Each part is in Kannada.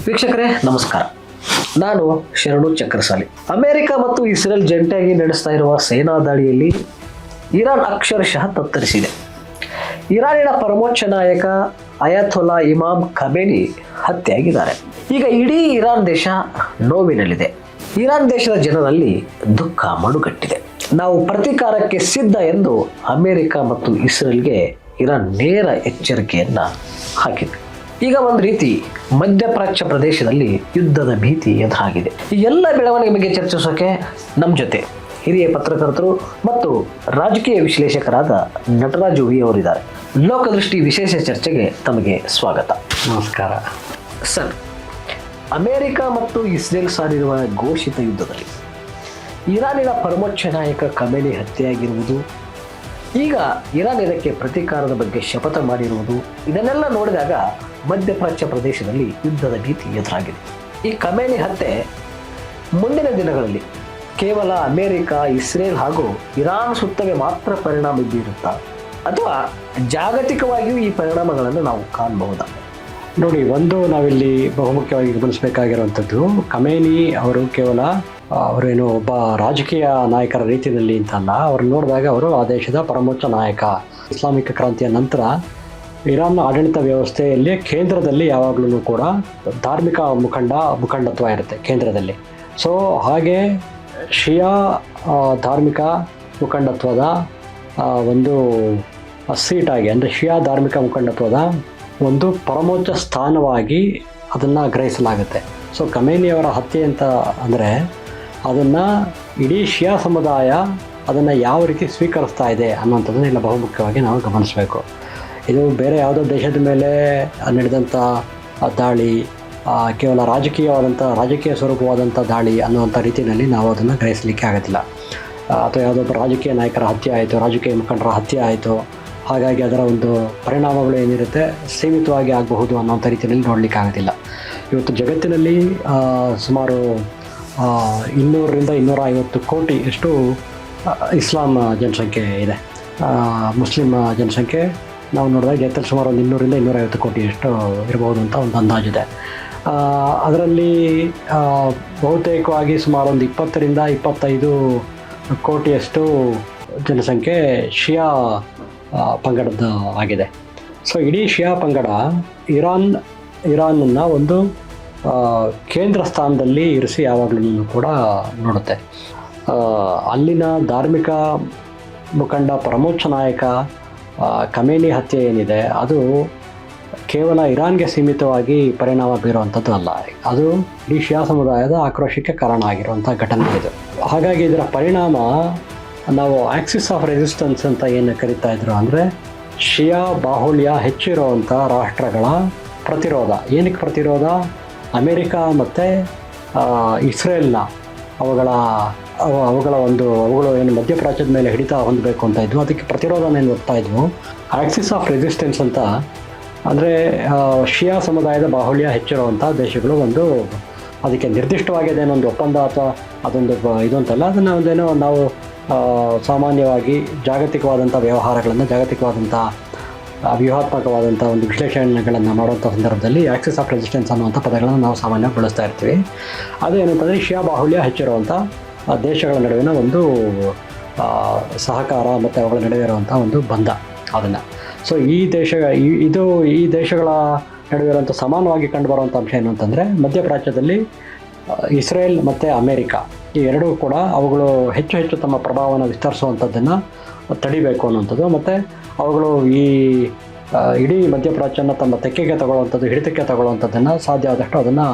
ವೀಕ್ಷಕರೇ ನಮಸ್ಕಾರ. ನಾನು ಶರಣು ಚಕ್ರಸಾಲಿ. ಅಮೆರಿಕ ಮತ್ತು ಇಸ್ರೇಲ್ ಜಂಟಿಯಾಗಿ ನಡೆಸ್ತಾ ಇರುವ ಸೇನಾ ದಾಳಿಯಲ್ಲಿ ಇರಾನ್ ಅಕ್ಷರಶಃ ತತ್ತರಿಸಿದೆ. ಇರಾನಿನ ಪರಮೋಚ್ಚ ನಾಯಕ ಅಯತೊಲ್ಲಾ ಇಮಾಮ್ ಖಮೇನಿ ಹತ್ಯೆಯಾಗಿದ್ದಾರೆ. ಈಗ ಇಡೀ ಇರಾನ್ ದೇಶ ನೋವಿನಲ್ಲಿದೆ. ಇರಾನ್ ದೇಶದ ಜನರಲ್ಲಿ ದುಃಖ ಮಡುಗಟ್ಟಿದೆ. ನಾವು ಪ್ರತೀಕಾರಕ್ಕೆ ಸಿದ್ಧ ಎಂದು ಅಮೆರಿಕ ಮತ್ತು ಇಸ್ರೇಲ್ಗೆ ಇರಾನ್ ನೇರ ಎಚ್ಚರಿಕೆಯನ್ನ ಹಾಕಿದೆ. ಈಗ ಒಂದು ರೀತಿ ಮಧ್ಯಪ್ರಾಚ್ಯ ಪ್ರದೇಶದಲ್ಲಿ ಯುದ್ಧದ ಭೀತಿ ಎದುರಾಗಿದೆ. ಈ ಎಲ್ಲ ಬೆಳವಣಿಗೆ ಬಗ್ಗೆ ಚರ್ಚಿಸೋಕೆ ನಮ್ಮ ಜೊತೆ ಹಿರಿಯ ಪತ್ರಕರ್ತರು ಮತ್ತು ರಾಜಕೀಯ ವಿಶ್ಲೇಷಕರಾದ ನಟರಾಜು ವಿ ಅವರಿದ್ದಾರೆ. ಲೋಕದೃಷ್ಟಿ ವಿಶೇಷ ಚರ್ಚೆಗೆ ತಮಗೆ ಸ್ವಾಗತ. ನಮಸ್ಕಾರ ಸರ್, ಅಮೆರಿಕ ಮತ್ತು ಇಸ್ರೇಲ್ ಸಾರಿರುವ ಘೋಷಿತ ಯುದ್ಧದಲ್ಲಿ ಇರಾನಿನ ಪರಮೋಚ್ಚ ನಾಯಕ ಖಮೇನಿ ಹತ್ಯೆಯಾಗಿರುವುದು, ಈಗ ಇರಾನ್ ಇದಕ್ಕೆ ಪ್ರತೀಕಾರದ ಬಗ್ಗೆ ಶಪಥ ಮಾಡಿರುವುದು, ಇದನ್ನೆಲ್ಲ ನೋಡಿದಾಗ ಮಧ್ಯಪ್ರಾಚ್ಯ ಪ್ರದೇಶದಲ್ಲಿ ಯುದ್ಧದ ಭೀತಿ ಎದುರಾಗಿದೆ. ಈ ಖಮೇನಿ ಹತ್ಯೆ ಮುಂದಿನ ದಿನಗಳಲ್ಲಿ ಕೇವಲ ಅಮೆರಿಕ, ಇಸ್ರೇಲ್ ಹಾಗೂ ಇರಾನ್ ಸುತ್ತವೇ ಮಾತ್ರ ಪರಿಣಾಮ ಬೀರುತ್ತಾ ಅಥವಾ ಜಾಗತಿಕವಾಗಿಯೂ ಈ ಪರಿಣಾಮಗಳನ್ನು ನಾವು ಕಾಣಬಹುದಾ? ನೋಡಿ, ಒಂದು ನಾವಿಲ್ಲಿ ಬಹುಮುಖ್ಯವಾಗಿ ಗಮನಿಸಬೇಕಾಗಿರುವಂಥದ್ದು, ಖಮೇನಿ ಅವರು ಕೇವಲ ಅವರೇನು ಒಬ್ಬ ರಾಜಕೀಯ ನಾಯಕರ ರೀತಿಯಲ್ಲಿ ಅಂತಲ್ಲ. ಅವ್ರು ನೋಡಿದಾಗ ಅವರು ಆ ದೇಶದ ಪರಮೋಚ್ಚ ನಾಯಕ. ಇಸ್ಲಾಮಿಕ್ ಕ್ರಾಂತಿಯ ನಂತರ ಇರಾನ್ ಆಡಳಿತ ವ್ಯವಸ್ಥೆಯಲ್ಲಿ ಕೇಂದ್ರದಲ್ಲಿ ಯಾವಾಗಲೂ ಕೂಡ ಧಾರ್ಮಿಕ ಮುಖಂಡತ್ವ ಇರುತ್ತೆ ಕೇಂದ್ರದಲ್ಲಿ. ಸೊ ಹಾಗೆ ಶಿಯಾ ಧಾರ್ಮಿಕ ಮುಖಂಡತ್ವದ ಒಂದು ಸೀಟಾಗಿ, ಅಂದರೆ ಶಿಯಾ ಧಾರ್ಮಿಕ ಮುಖಂಡತ್ವದ ಒಂದು ಪರಮೋಚ್ಚ ಸ್ಥಾನವಾಗಿ ಅದನ್ನು ಗ್ರಹಿಸಲಾಗುತ್ತೆ. ಸೊ ಖಮೇನಿಯವರ ಹತ್ಯೆ ಅಂತ ಅಂದರೆ ಅದನ್ನು ಇಡೀ ಶಿಯಾ ಸಮುದಾಯ ಅದನ್ನು ಯಾವ ರೀತಿ ಸ್ವೀಕರಿಸ್ತಾ ಇದೆ ಅನ್ನೋಂಥದ್ದನ್ನು ಇಲ್ಲ ಬಹುಮುಖ್ಯವಾಗಿ ನಾವು ಗಮನಿಸಬೇಕು. ಇದು ಬೇರೆ ಯಾವುದೋ ದೇಶದ ಮೇಲೆ ನಡೆದಂಥ ದಾಳಿ, ಕೇವಲ ರಾಜಕೀಯ ಸ್ವರೂಪವಾದಂಥ ದಾಳಿ ಅನ್ನುವಂಥ ರೀತಿಯಲ್ಲಿ ನಾವು ಅದನ್ನು ಗ್ರಹಿಸಲಿಕ್ಕೆ ಆಗೋದಿಲ್ಲ. ಅಥವಾ ಯಾವುದೊಬ್ಬ ರಾಜಕೀಯ ನಾಯಕರ ಹತ್ಯೆ ಆಯಿತು, ರಾಜಕೀಯ ಮುಖಂಡರ ಹತ್ಯೆ ಆಯಿತು, ಹಾಗಾಗಿ ಅದರ ಒಂದು ಪರಿಣಾಮಗಳು ಏನಿರುತ್ತೆ ಸೀಮಿತವಾಗಿ ಆಗಬಹುದು ಅನ್ನೋಂಥ ರೀತಿಯಲ್ಲಿ ನೋಡಲಿಕ್ಕೆ ಆಗೋದಿಲ್ಲ. ಇವತ್ತು ಜಗತ್ತಿನಲ್ಲಿ ಸುಮಾರು 200ರಿಂದ 250 ಕೋಟಿಯಷ್ಟು ಇಸ್ಲಾಂ ಜನಸಂಖ್ಯೆ ಇದೆ. ಮುಸ್ಲಿಂ ಜನಸಂಖ್ಯೆ ನಾವು ನೋಡಿದಾಗ ಜಗತ್ತಲ್ಲಿ ಸುಮಾರು ಒಂದು 200ರಿಂದ 250 ಕೋಟಿಯಷ್ಟು ಇರಬಹುದು ಅಂತ ಒಂದು ಅಂದಾಜಿದೆ. ಅದರಲ್ಲಿ ಬಹುತೇಕವಾಗಿ ಸುಮಾರು ಒಂದು 20ರಿಂದ 25 ಕೋಟಿಯಷ್ಟು ಜನಸಂಖ್ಯೆ ಶಿಯಾ ಪಂಗಡದ ಆಗಿದೆ. ಸೊ ಇಡೀ ಶಿಯಾ ಪಂಗಡ ಇರಾನನ್ನು ಒಂದು ಕೇಂದ್ರ ಸ್ಥಾನದಲ್ಲಿ ಇರಿಸಿ ಯಾವಾಗಲೂ ಕೂಡ ನೋಡುತ್ತೆ. ಅಲ್ಲಿನ ಧಾರ್ಮಿಕ ಮುಖಂಡ ಪರಮೋಚ್ಚ ನಾಯಕ ಖಮೇನಿ ಹತ್ಯೆ ಏನಿದೆ ಅದು ಕೇವಲ ಇರಾನ್ಗೆ ಸೀಮಿತವಾಗಿ ಪರಿಣಾಮ ಬೀರುವಂಥದ್ದು ಅಲ್ಲ, ಅದು ಇಡೀ ಶಿಯಾ ಸಮುದಾಯದ ಆಕ್ರೋಶಕ್ಕೆ ಕಾರಣ ಆಗಿರುವಂಥ ಘಟನೆ ಇದು. ಹಾಗಾಗಿ ಇದರ ಪರಿಣಾಮ ನಾವು ಆಕ್ಸಿಸ್ ಆಫ್ ರೆಸಿಸ್ಟೆನ್ಸ್ ಅಂತ ಏನು ಕರಿತಾ ಇದ್ರು, ಅಂದರೆ ಶಿಯಾ ಬಾಹುಳ್ಯ ಹೆಚ್ಚಿರುವಂಥ ರಾಷ್ಟ್ರಗಳ ಪ್ರತಿರೋಧ. ಏನಕ್ಕೆ ಪ್ರತಿರೋಧ? ಅಮೆರಿಕ ಮತ್ತು ಇಸ್ರೇಲ್ನ ಅವುಗಳು ಏನು ಮಧ್ಯಪ್ರಾಚ್ಯದ ಮೇಲೆ ಹಿಡಿತ ಹೊಂದಬೇಕು ಅಂತ ಇದ್ವು, ಅದಕ್ಕೆ ಪ್ರತಿರೋಧನೇನು ಒಡ್ತಾ ಇದ್ವು. ಆಕ್ಸಿಸ್ ಆಫ್ ರೆಸಿಸ್ಟೆನ್ಸ್ ಅಂತ ಅಂದರೆ ಶಿಯಾ ಸಮುದಾಯದ ಬಾಹುಳ್ಯ ಹೆಚ್ಚಿರುವಂಥ ದೇಶಗಳು ಒಂದು ಅದಕ್ಕೆ ನಿರ್ದಿಷ್ಟವಾಗಿ ಅದೇನೊಂದು ಒಪ್ಪಂದ ಅಥವಾ ಅದೊಂದು ಇದು ಅಂತಲ್ಲ, ಅದನ್ನು ಒಂದೇನೋ ನಾವು ಸಾಮಾನ್ಯವಾಗಿ ಜಾಗತಿಕವಾದಂಥ ವ್ಯವಹಾರಗಳನ್ನು, ಜಾಗತಿಕವಾದಂಥ ವ್ಯೂಹಾತ್ಮಕವಾದಂಥ ಒಂದು ವಿಶ್ಲೇಷಣೆಗಳನ್ನು ಮಾಡುವಂಥ ಸಂದರ್ಭದಲ್ಲಿ ಆಕ್ಸಿಸ್ ಆಫ್ ರೆಸಿಸ್ಟೆನ್ಸ್ ಅನ್ನುವಂಥ ಪದಗಳನ್ನು ನಾವು ಸಾಮಾನ್ಯವಾಗಿ ಬಳಸ್ತಾ ಇರ್ತೀವಿ. ಅದೇನಂತಂದರೆ ಶಿಯಾ ಬಾಹುಳ್ಯ ಹೆಚ್ಚಿರುವಂಥ ದೇಶಗಳ ನಡುವಿನ ಒಂದು ಸಹಕಾರ ಮತ್ತು ಅವುಗಳ ನಡುವೆ ಇರುವಂಥ ಒಂದು ಬಂಧ ಅದನ್ನು. ಸೊ ಈ ದೇಶಗಳ ನಡುವೆ ಇರುವಂಥ ಸಮಾನವಾಗಿ ಕಂಡುಬರುವಂಥ ಅಂಶ ಏನು ಅಂತಂದರೆ, ಮಧ್ಯಪ್ರಾಚ್ಯದಲ್ಲಿ ಇಸ್ರೇಲ್ ಮತ್ತು ಅಮೇರಿಕ ಈ ಎರಡೂ ಕೂಡ ಅವುಗಳು ಹೆಚ್ಚು ತಮ್ಮ ಪ್ರಭಾವವನ್ನು ವಿಸ್ತರಿಸುವಂಥದ್ದನ್ನು ತಡಿಬೇಕು ಅನ್ನುವಂಥದ್ದು, ಮತ್ತು ಅವುಗಳು ಈ ಇಡೀ ಮಧ್ಯಪ್ರಾಚ್ಯನ ತಮ್ಮ ಹಿಡಿತಕ್ಕೆ ತಗೊಳ್ಳುವಂಥದ್ದನ್ನು ಸಾಧ್ಯ ಆದಷ್ಟು ಅದನ್ನು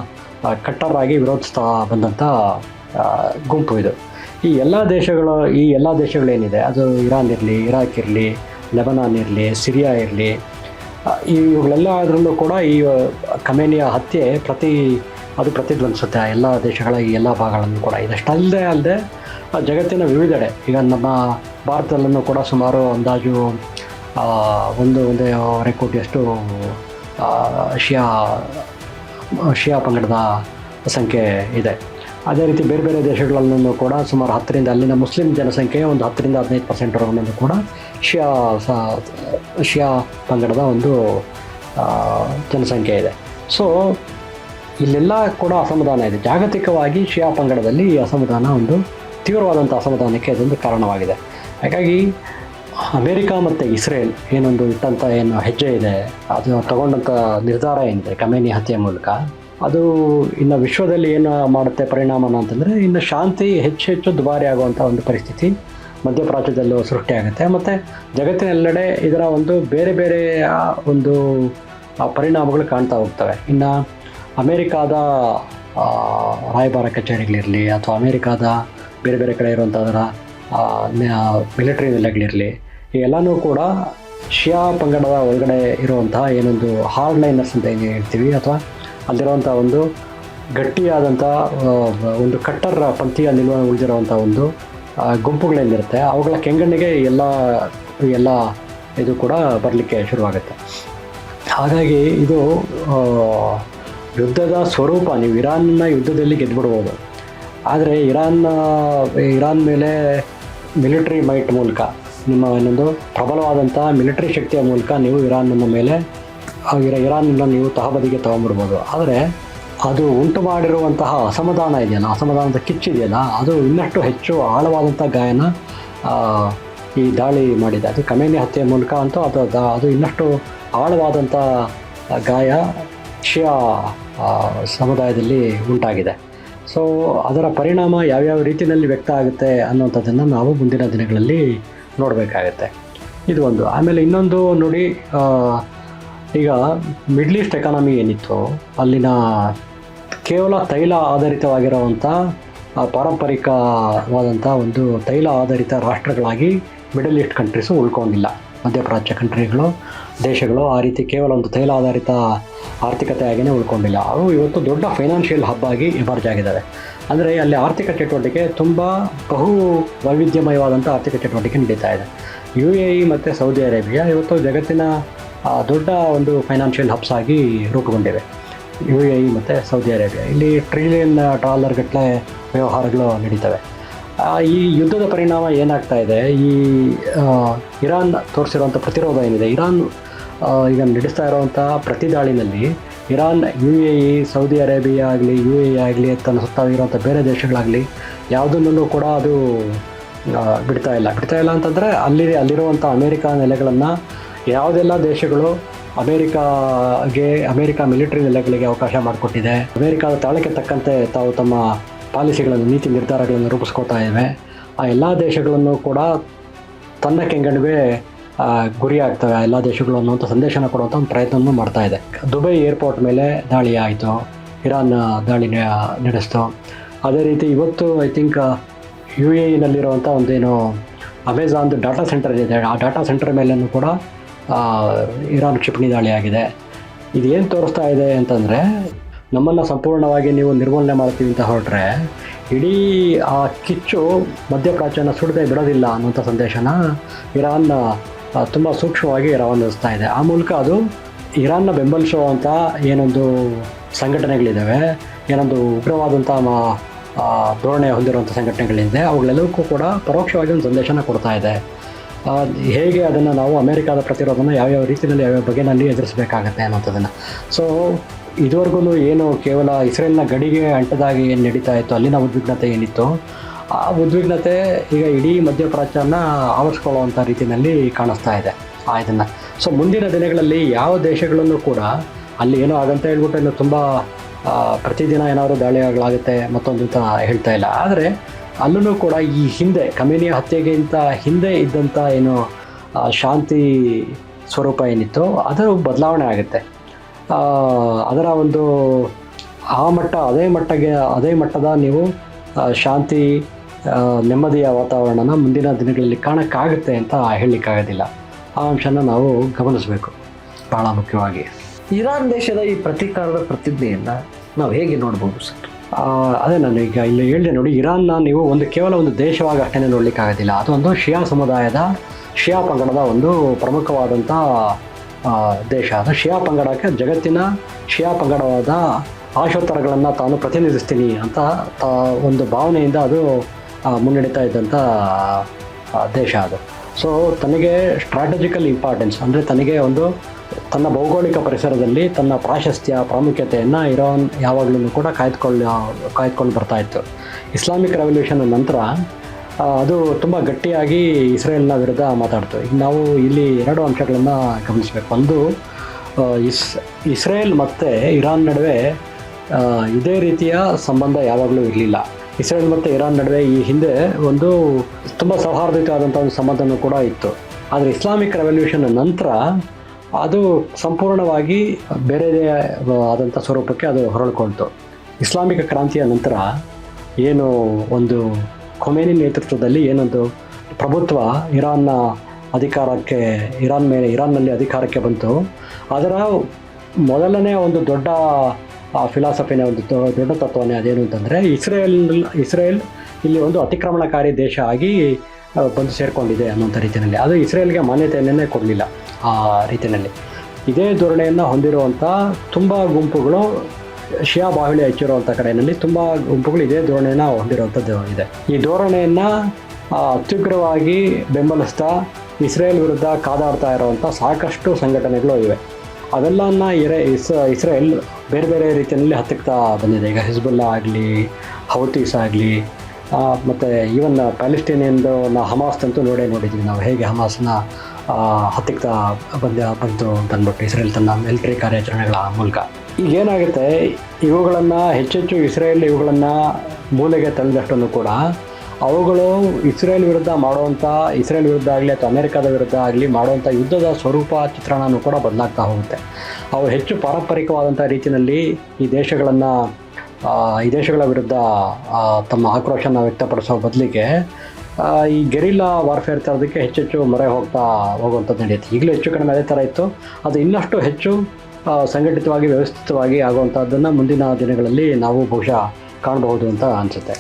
ಕಟ್ಟರಾಗಿ ವಿರೋಧಿಸ್ತಾ ಬಂದಂಥ ಗುಂಪು ಇದು. ಈ ಎಲ್ಲ ದೇಶಗಳೇನಿದೆ, ಅದು ಇರಾನ್ ಇರಲಿ, ಇರಾಕ್ ಇರಲಿ, ಲೆಬನಾನ್ ಇರಲಿ, ಸಿರಿಯಾ ಇರಲಿ, ಇವುಗಳೆಲ್ಲ ಅದರಲ್ಲೂ ಕೂಡ ಈ ಖಮೇನಿಯ ಹತ್ಯೆ ಪ್ರತಿಧ್ವನಿಸುತ್ತೆ ಎಲ್ಲ ದೇಶಗಳ ಈ ಎಲ್ಲ ಭಾಗಗಳನ್ನು ಕೂಡ. ಇದಷ್ಟಲ್ಲದೆ ಜಗತ್ತಿನ ವಿವಿಧೆಡೆ, ಈಗ ನಮ್ಮ ಭಾರತದಲ್ಲೂ ಕೂಡ ಸುಮಾರು ಅಂದಾಜು 1.5 ಕೋಟಿಯಷ್ಟು ಶಿಯಾ ಪಂಗಡದ ಸಂಖ್ಯೆ ಇದೆ. ಅದೇ ರೀತಿ ಬೇರೆ ಬೇರೆ ದೇಶಗಳಲ್ಲೂ ಕೂಡ ಸುಮಾರು 10ರಿಂದ ಅಲ್ಲಿನ ಮುಸ್ಲಿಂ ಜನಸಂಖ್ಯೆಯ ಒಂದು 10ರಿಂದ 15% ಕೂಡ ಶಿಯಾ ಪಂಗಡದ ಒಂದು ಜನಸಂಖ್ಯೆ ಇದೆ. ಸೊ ಇಲ್ಲೆಲ್ಲ ಕೂಡ ಅಸಮಾಧಾನ ಇದೆ. ಜಾಗತಿಕವಾಗಿ ಶಿಯಾ ಪಂಗಡದಲ್ಲಿ ಈ ಅಸಮಾಧಾನ ಒಂದು ತೀವ್ರವಾದಂಥ ಅಸಮಾಧಾನಕ್ಕೆ ಅದೊಂದು ಕಾರಣವಾಗಿದೆ. ಹಾಗಾಗಿ ಅಮೇರಿಕಾ ಮತ್ತು ಇಸ್ರೇಲ್ ಏನೊಂದು ಇಟ್ಟಂಥ ಏನು ಹೆಜ್ಜೆ ಇದೆ, ಅದು ತಗೊಂಡಂಥ ನಿರ್ಧಾರ ಏನಿದೆ ಖಮೇನಿ ಹತ್ಯೆ ಮೂಲಕ, ಅದು ಇನ್ನು ವಿಶ್ವದಲ್ಲಿ ಏನು ಮಾಡುತ್ತೆ ಪರಿಣಾಮನ ಅಂತಂದರೆ ಇನ್ನು ಶಾಂತಿ ಹೆಚ್ಚು ದುಬಾರಿ ಆಗುವಂಥ ಒಂದು ಪರಿಸ್ಥಿತಿ ಮಧ್ಯಪ್ರಾಚ್ಯದಲ್ಲೂ ಸೃಷ್ಟಿಯಾಗುತ್ತೆ. ಮತ್ತು ಜಗತ್ತಿನೆಲ್ಲೆಡೆ ಇದರ ಒಂದು ಬೇರೆ ಬೇರೆ ಒಂದು ಪರಿಣಾಮಗಳು ಕಾಣ್ತಾ ಹೋಗ್ತವೆ. ಇನ್ನು ಅಮೇರಿಕಾದ ರಾಯಭಾರ ಕಚೇರಿಗಳಿರಲಿ ಅಥವಾ ಅಮೇರಿಕಾದ ಬೇರೆ ಬೇರೆ ಕಡೆ ಇರುವಂಥ ಅದರ ಮಿಲಿಟರಿ ನೆಲೆಗಳಿರಲಿ, ಈ ಎಲ್ಲನೂ ಕೂಡ ಶಿಯಾ ಪಂಗಡದ ಒಳಗಡೆ ಇರುವಂತಹ ಏನೊಂದು ಹಾರ್ಡ್ ಲೈನರ್ಸ್ ಅಂತ ಏನು ಹೇಳ್ತೀವಿ, ಅಥವಾ ಅಲ್ಲಿರುವಂಥ ಒಂದು ಗಟ್ಟಿಯಾದಂಥ ಒಂದು ಕಟ್ಟರ್ ಪಂಥೀಯ ನಿಲುವನ್ನು ಉಳಿದಿರುವಂಥ ಒಂದು ಗುಂಪುಗಳೇನಿರುತ್ತೆ ಅವುಗಳ ಕೆಂಗಣ್ಣಿಗೆ ಎಲ್ಲ ಇದು ಕೂಡ ಬರಲಿಕ್ಕೆ ಶುರುವಾಗುತ್ತೆ. ಹಾಗಾಗಿ ಇದು ಯುದ್ಧದ ಸ್ವರೂಪ. ನೀವು ಇರಾನ್ನ ಯುದ್ಧದಲ್ಲಿ ಗೆದ್ದುಬಿಡ್ಬೋದು, ಆದರೆ ಇರಾನ್ ಮೇಲೆ ಮಿಲಿಟ್ರಿ ಮೈಟ್ ಮೂಲಕ, ನಿಮ್ಮ ಇನ್ನೊಂದು ಪ್ರಬಲವಾದಂಥ ಮಿಲಿಟ್ರಿ ಶಕ್ತಿಯ ಮೂಲಕ ನೀವು ಇರಾನ್ನ ಮೇಲೆ ಇರಾನನ್ನು ನೀವು ತಹಬದಿಗೆ ತಗೊಂಡ್ಬಿಡ್ಬೋದು. ಆದರೆ ಅದು ಉಂಟು ಮಾಡಿರುವಂತಹ ಅಸಮಾಧಾನ ಇದೆಯಲ್ಲ, ಅಸಮಾಧಾನದ ಕಿಚ್ಚಿದೆಯಲ್ಲ, ಅದು ಇನ್ನಷ್ಟು ಹೆಚ್ಚು ಆಳವಾದಂಥ ಗಾಯನ ಈ ದಾಳಿ ಮಾಡಿದೆ. ಅದು ಖಮೇನಿ ಹತ್ಯೆ ಮೂಲಕ ಅಂತೂ ಅದು ಇನ್ನಷ್ಟು ಆಳವಾದಂಥ ಗಾಯ ಶಿಯಾ ಸಮುದಾಯದಲ್ಲಿ ಉಂಟಾಗಿದೆ. ಸೊ ಅದರ ಪರಿಣಾಮ ಯಾವ್ಯಾವ ರೀತಿಯಲ್ಲಿ ವ್ಯಕ್ತ ಆಗುತ್ತೆ ಅನ್ನೋಂಥದ್ದನ್ನು ನಾವು ಮುಂದಿನ ದಿನಗಳಲ್ಲಿ ನೋಡಬೇಕಾಗತ್ತೆ. ಇದು ಒಂದು. ಆಮೇಲೆ ಇನ್ನೊಂದು ನೋಡಿ, ಈಗ ಮಿಡ್ಲ್ ಈಸ್ಟ್ ಎಕಾನಮಿ ಏನಿತ್ತು ಅಲ್ಲಿನ ಕೇವಲ ತೈಲ ಆಧಾರಿತವಾಗಿರುವಂಥ ಪಾರಂಪರಿಕವಾದಂಥ ಒಂದು ತೈಲ ಆಧಾರಿತ ರಾಷ್ಟ್ರಗಳಾಗಿ ಮಿಡಲ್ ಈಸ್ಟ್ ಕಂಟ್ರೀಸು ಉಳ್ಕೊಂಡಿಲ್ಲ. ಮಧ್ಯಪ್ರಾಚ್ಯ ದೇಶಗಳು ಆ ರೀತಿ ಕೇವಲ ಒಂದು ತೈಲ ಆಧಾರಿತ ಆರ್ಥಿಕತೆಯಾಗಿಯೇ ಉಳ್ಕೊಂಡಿಲ್ಲ. ಅವು ಇವತ್ತು ದೊಡ್ಡ ಫೈನಾನ್ಷಿಯಲ್ ಹಬ್ ಆಗಿ ಎಮರ್ಜ್ ಆಗಿದ್ದಾವೆ. ಅಂದರೆ ಅಲ್ಲಿ ಆರ್ಥಿಕ ಚಟುವಟಿಕೆ ತುಂಬ ಬಹು ವೈವಿಧ್ಯಮಯವಾದಂಥ ಆರ್ಥಿಕ ಚಟುವಟಿಕೆ ನಡೀತಾ ಇದೆ. UAE ಮತ್ತು ಸೌದಿ ಅರೇಬಿಯಾ ಇವತ್ತು ಜಗತ್ತಿನ ದೊಡ್ಡ ಒಂದು ಫೈನಾನ್ಷಿಯಲ್ ಹಬ್ಸ್ ಆಗಿ ರೂಪುಗೊಂಡಿವೆ. UAE ಮತ್ತು ಸೌದಿ ಅರೇಬಿಯಾ ಇಲ್ಲಿ $1 ಟ್ರಿಲಿಯನ್ ಗಟ್ಟಲೆ ವ್ಯವಹಾರಗಳು ನಡೀತವೆ. ಈ ಯುದ್ಧದ ಪರಿಣಾಮ ಏನಾಗ್ತಾ ಇದೆ, ಈ ಇರಾನ್ ತೋರಿಸಿರುವಂಥ ಪ್ರತಿರೋಧ ಏನಿದೆ, ಇರಾನ್ ಈಗ ನಡೆಸ್ತಾ ಇರುವಂಥ ಪ್ರತಿ ದಾಳಿನಲ್ಲಿ ಇರಾನ್ UAE ಸೌದಿ ಅರೇಬಿಯಾ ಆಗಲಿ UAE ಆಗಲಿ ತನ್ನ ಸುತ್ತ ಇರುವಂಥ ಬೇರೆ ದೇಶಗಳಾಗಲಿ ಯಾವುದನ್ನು ಕೂಡ ಅದು ಬಿಡ್ತಾ ಇಲ್ಲ ಅಂತಂದರೆ ಅಲ್ಲಿರುವಂಥ ಅಮೇರಿಕಾ ನೆಲೆಗಳನ್ನು ಯಾವುದೆಲ್ಲ ದೇಶಗಳು ಅಮೇರಿಕಾ ಮಿಲಿಟರಿ ನೆಲೆಗಳಿಗೆ ಅವಕಾಶ ಮಾಡಿಕೊಟ್ಟಿದೆ, ಅಮೇರಿಕಾದ ತಾಳಕ್ಕೆ ತಕ್ಕಂತೆ ತಾವು ತಮ್ಮ ಪಾಲಿಸಿಗಳನ್ನು ನೀತಿ ನಿರ್ಧಾರಗಳನ್ನು ರೂಪಿಸ್ಕೊಳ್ತಾ ಇವೆ, ಆ ಎಲ್ಲ ದೇಶಗಳನ್ನು ಕೂಡ ತನ್ನ ಕೆಂಗಣ್ಣಿಗೆ ಗುರಿ ಆಗ್ತವೆ ಆ ಎಲ್ಲ ದೇಶಗಳು ಅನ್ನುವಂಥ ಸಂದೇಶನ ಕೊಡುವಂಥ ಒಂದು ಪ್ರಯತ್ನವನ್ನು ಮಾಡ್ತಾ ಇದೆ. ದುಬೈ ಏರ್ಪೋರ್ಟ್ ಮೇಲೆ ದಾಳಿ ಆಯಿತು, ಇರಾನ್ ದಾಳಿ ನಡೆಸ್ತು. ಅದೇ ರೀತಿ ಇವತ್ತು ಐ ಥಿಂಕ್ UAEನಲ್ಲಿರುವಂಥ ಒಂದೇನು ಅಮೆಜಾನ್ದು ಡಾಟಾ ಸೆಂಟರ್ ಇದೆ, ಆ ಡಾಟಾ ಸೆಂಟರ್ ಮೇಲೂ ಕೂಡ ಇರಾನ್ ಕ್ಷಿಪಣಿ ದಾಳಿ ಆಗಿದೆ. ಇದು ಏನು ತೋರಿಸ್ತಾ ಇದೆ ಅಂತಂದರೆ, ನಮ್ಮನ್ನು ಸಂಪೂರ್ಣವಾಗಿ ನೀವು ನಿರ್ಮೂಲನೆ ಮಾಡ್ತೀವಿ ಅಂತ ಹೊರಟ್ರೆ ಇಡೀ ಆ ಕಿಚ್ಚು ಮಧ್ಯಪ್ರಾಚ್ಯನ ಸುಡದೆ ಬಿಡೋದಿಲ್ಲ ಅನ್ನೋಂಥ ಸಂದೇಶನ ಇರಾನ್ ತುಂಬ ಸೂಕ್ಷ್ಮವಾಗಿ ರವಾನಿಸ್ತಾ ಇದೆ. ಆ ಮೂಲಕ ಅದು ಇರಾನ್ನ ಬೆಂಬಲಿಸುವಂಥ ಏನೊಂದು ಸಂಘಟನೆಗಳಿದ್ದಾವೆ, ಏನೊಂದು ಉಗ್ರವಾದಂಥ ಧೋರಣೆ ಹೊಂದಿರುವಂಥ ಸಂಘಟನೆಗಳಿದೆ, ಅವುಗಳೆಲ್ಲವಕ್ಕೂ ಕೂಡ ಪರೋಕ್ಷವಾಗಿ ಒಂದು ಸಂದೇಶನ ಕೊಡ್ತಾ ಇದೆ. ಹೇಗೆ ಅದನ್ನು ನಾವು ಅಮೇರಿಕಾದ ಪ್ರತಿರೋಧನ ಯಾವ್ಯಾವ ರೀತಿಯಲ್ಲಿ ಯಾವ್ಯಾವ ಬಗೆಯಲ್ಲಿ ಎದುರಿಸಬೇಕಾಗತ್ತೆ ಅನ್ನೋಂಥದ್ದನ್ನು. ಸೊ ಇದುವರೆಗೂ ಏನು ಕೇವಲ ಇಸ್ರೇಲ್ನ ಗಡಿಗೆ ಅಂಟದಾಗಿ ಏನು ನಡೀತಾ ಇತ್ತು, ಅಲ್ಲಿನ ಉದ್ವಿಗ್ನತೆ ಏನಿತ್ತು, ಆ ಉದ್ವಿಗ್ನತೆ ಈಗ ಇಡೀ ಮಧ್ಯಪ್ರಾಚ್ಯನ ಆವರಿಸ್ಕೊಳ್ಳುವಂಥ ರೀತಿಯಲ್ಲಿ ಕಾಣಿಸ್ತಾ ಇದೆ ಇದನ್ನು. ಸೊ ಮುಂದಿನ ದಿನಗಳಲ್ಲಿ ಯಾವ ದೇಶಗಳನ್ನು ಕೂಡ ಅಲ್ಲಿ ಏನೋ ಆಗಂತ ಹೇಳ್ಬಿಟ್ಟು ಇನ್ನು ತುಂಬ ಪ್ರತಿದಿನ ಏನಾದರೂ ದಾಳಿಗಳಾಗುತ್ತೆ ಮತ್ತೊಂದು ಅಂತ ಹೇಳ್ತಾ ಇಲ್ಲ. ಆದರೆ ಅಲ್ಲೂ ಕೂಡ ಈ ಹಿಂದೆ ಖಮೇನಿಯ ಹತ್ಯೆಗಿಂತ ಹಿಂದೆ ಇದ್ದಂಥ ಏನು ಶಾಂತಿ ಸ್ವರೂಪ ಏನಿತ್ತು ಅದರ ಬದಲಾವಣೆ ಆಗುತ್ತೆ. ಅದರ ಒಂದು ಅದೇ ಮಟ್ಟದ ನೀವು ಶಾಂತಿ ನೆಮ್ಮದಿಯ ವಾತಾವರಣನ ಮುಂದಿನ ದಿನಗಳಲ್ಲಿ ಕಾಣಕ್ಕಾಗುತ್ತೆ ಅಂತ ಹೇಳಲಿಕ್ಕಾಗೋದಿಲ್ಲ. ಆ ಅಂಶನ ನಾವು ಗಮನಿಸಬೇಕು ಬಹಳ ಮುಖ್ಯವಾಗಿ. ಇರಾನ್ ದೇಶದ ಈ ಪ್ರತೀಕಾರದ ಪ್ರತಿಜ್ಞೆಯನ್ನು ನಾವು ಹೇಗೆ ನೋಡ್ಬೋದು ಸರ್? ಅದೇ ನಾನು ಈಗ ಇಲ್ಲಿ ಹೇಳಿದೆ ನೋಡಿ, ಇರಾನ್ನ ನೀವು ಕೇವಲ ಒಂದು ದೇಶವಾಗಿ ಅಷ್ಟೇ ನೋಡಲಿಕ್ಕಾಗೋದಿಲ್ಲ. ಅದೊಂದು ಶಿಯಾ ಪಂಗಡದ ಒಂದು ಪ್ರಮುಖವಾದಂಥ ದೇಶ. ಅದು ಶಿಯಾ ಪಂಗಡಕ್ಕೆ ಜಗತ್ತಿನ ಶಿಯಾ ಪಂಗಡವಾದ ಆಶೋತ್ತರಗಳನ್ನು ತಾನು ಪ್ರತಿನಿಧಿಸ್ತೀನಿ ಅಂತ ಒಂದು ಭಾವನೆಯಿಂದ ಅದು ಮುನ್ನಡೀತಾ ಇದ್ದಂಥ ದೇಶ ಅದು. ಸೊ ತನಗೆ ಸ್ಟ್ರಾಟಜಿಕಲ್ ಇಂಪಾರ್ಟೆನ್ಸ್ ಅಂದರೆ ತನಗೆ ಒಂದು ತನ್ನ ಭೌಗೋಳಿಕ ಪರಿಸರದಲ್ಲಿ ತನ್ನ ಪ್ರಾಶಸ್ತ್ಯ ಪ್ರಾಮುಖ್ಯತೆಯನ್ನು ಇರಾನ್ ಯಾವಾಗಲೂ ಕೂಡ ಕಾಯ್ದುಕೊಂಡು ಬರ್ತಾ ಇತ್ತು. ಇಸ್ಲಾಮಿಕ್ ರೆವಲ್ಯೂಷನ್ ನಂತರ ಅದು ತುಂಬ ಗಟ್ಟಿಯಾಗಿ ಇಸ್ರೇಲ್ನ ವಿರುದ್ಧ ಮಾತಾಡ್ತು. ಈಗ ನಾವು ಇಲ್ಲಿ 2 ಅಂಶಗಳನ್ನು ಗಮನಿಸಬೇಕು. ಒಂದು, ಇಸ್ರೇಲ್ ಮತ್ತು ಇರಾನ್ ನಡುವೆ ಇದೇ ರೀತಿಯ ಸಂಬಂಧ ಯಾವಾಗಲೂ ಇರಲಿಲ್ಲ. ಇಸ್ರೇಲ್ ಮತ್ತು ಇರಾನ್ ನಡುವೆ ಈ ಹಿಂದೆ ಒಂದು ತುಂಬ ಸೌಹಾರ್ದಯುತವಾದಂಥ ಒಂದು ಸಂಬಂಧನೂ ಕೂಡ ಇತ್ತು. ಆದರೆ ಇಸ್ಲಾಮಿಕ್ ರೆವಲ್ಯೂಷನ್ ನಂತರ ಅದು ಸಂಪೂರ್ಣವಾಗಿ ಬೇರೆದೇ ಆದಂಥ ಸ್ವರೂಪಕ್ಕೆ ಅದು ಹೊರಳ್ಕೊಳ್ತು. ಇಸ್ಲಾಮಿಕ ಕ್ರಾಂತಿಯ ನಂತರ ಏನು ಒಂದು ಖೊಮೇನಿ ನೇತೃತ್ವದಲ್ಲಿ ಏನೊಂದು ಪ್ರಭುತ್ವ ಇರಾನ್ನಲ್ಲಿ ಅಧಿಕಾರಕ್ಕೆ ಬಂತು, ಅದರ ಮೊದಲನೇ ಒಂದು ದೊಡ್ಡ ಫಿಲಾಸಫಿನೇ, ಒಂದು ದೊಡ್ಡ ತತ್ವನೇ ಅದೇನು ಅಂತಂದರೆ ಇಸ್ರೇಲ್ ಇಲ್ಲಿ ಒಂದು ಅತಿಕ್ರಮಣಕಾರಿ ದೇಶ ಆಗಿ ಬಂದು ಸೇರಿಕೊಂಡಿದೆ ಅನ್ನೋಂಥ ರೀತಿಯಲ್ಲಿ. ಅದು ಇಸ್ರೇಲ್ಗೆ ಮಾನ್ಯತೆಯನ್ನೇ ಕೊಡಲಿಲ್ಲ. ಆ ರೀತಿಯಲ್ಲಿ ಇದೇ ಧೋರಣೆಯನ್ನು ಹೊಂದಿರುವಂಥ ತುಂಬ ಗುಂಪುಗಳು, ಶಿಯಾ ಬಾಹುಳ್ಯ ಹೆಚ್ಚಿರುವಂಥ ಕಡೆಯಲ್ಲಿ ತುಂಬ ಗುಂಪುಗಳು ಇದೇ ಧೋರಣೆಯನ್ನು ಹೊಂದಿರುವಂಥದ್ದು ಇದೆ. ಈ ಧೋರಣೆಯನ್ನು ಅತ್ಯುಗ್ರವಾಗಿ ಬೆಂಬಲಿಸ್ತಾ ಇಸ್ರೇಲ್ ವಿರುದ್ಧ ಕಾದಾಡ್ತಾ ಇರುವಂಥ ಸಾಕಷ್ಟು ಸಂಘಟನೆಗಳು ಇವೆ. ಅವೆಲ್ಲನ್ನ ಇಸ್ರೇಲ್ ಬೇರೆ ಬೇರೆ ರೀತಿಯಲ್ಲಿ ಹತ್ತಿಕ್ತಾ ಬಂದಿದೆ. ಈಗ ಹಿಜ್ಬುಲ್ಲಾ ಆಗಲಿ, ಹೌತೀಸ್ ಆಗಲಿ, ಮತ್ತು ಈವನ್ ಪ್ಯಾಲೆಸ್ಟೀನಿಯನ್ದು ಹಮಾಸ್ ಅಂತೂ ನೋಡಿದ್ವಿ ನಾವು, ಹೇಗೆ ಹಮಾಸ್ನ ಹತ್ತಿಕ್ತಾ ಬಂತು ಅಂತಂದ್ಬಿಟ್ಟು ಇಸ್ರೇಲ್ ತನ್ನ ಮಿಲಿಟರಿ ಕಾರ್ಯಾಚರಣೆಗಳ ಮೂಲಕ. ಈಗ ಏನಾಗುತ್ತೆ, ಇವುಗಳನ್ನು ಹೆಚ್ಚೆಚ್ಚು ಇಸ್ರೇಲ್ ಮೂಲೆಗೆ ತಳ್ಳಿದಷ್ಟನ್ನು ಕೂಡ ಅವುಗಳು ಇಸ್ರೇಲ್ ವಿರುದ್ಧ ಆಗಲಿ ಅಥವಾ ಅಮೆರಿಕದ ವಿರುದ್ಧ ಆಗಲಿ ಮಾಡುವಂಥ ಯುದ್ಧದ ಸ್ವರೂಪ ಚಿತ್ರಣನೂ ಕೂಡ ಬದಲಾಗ್ತಾ ಹೋಗುತ್ತೆ. ಅವು ಹೆಚ್ಚು ಪಾರಂಪರಿಕವಾದಂಥ ರೀತಿಯಲ್ಲಿ ಈ ದೇಶಗಳ ವಿರುದ್ಧ ತಮ್ಮ ಆಕ್ರೋಶನ ವ್ಯಕ್ತಪಡಿಸೋ ಬದಲಿಗೆ ಈ ಗೆರಿಲ್ಲಾ ವಾರ್ಫೇರ್ ಥರದಕ್ಕೆ ಹೆಚ್ಚೆಚ್ಚು ಮೊರೆ ಹೋಗುವಂಥದ್ದು ನಡೆಯುತ್ತೆ. ಈಗಲೂ ಹೆಚ್ಚು ಕಡಿಮೆ ಅದೇ ಥರ ಇತ್ತು. ಅದು ಇನ್ನಷ್ಟು ಹೆಚ್ಚು ಸಂಘಟಿತವಾಗಿ ವ್ಯವಸ್ಥಿತವಾಗಿ ಆಗುವಂಥದ್ದನ್ನು ಮುಂದಿನ ದಿನಗಳಲ್ಲಿ ನಾವು ಬಹುಶಃ ಕಾಣಬಹುದು ಅಂತ ಅನಿಸುತ್ತೆ.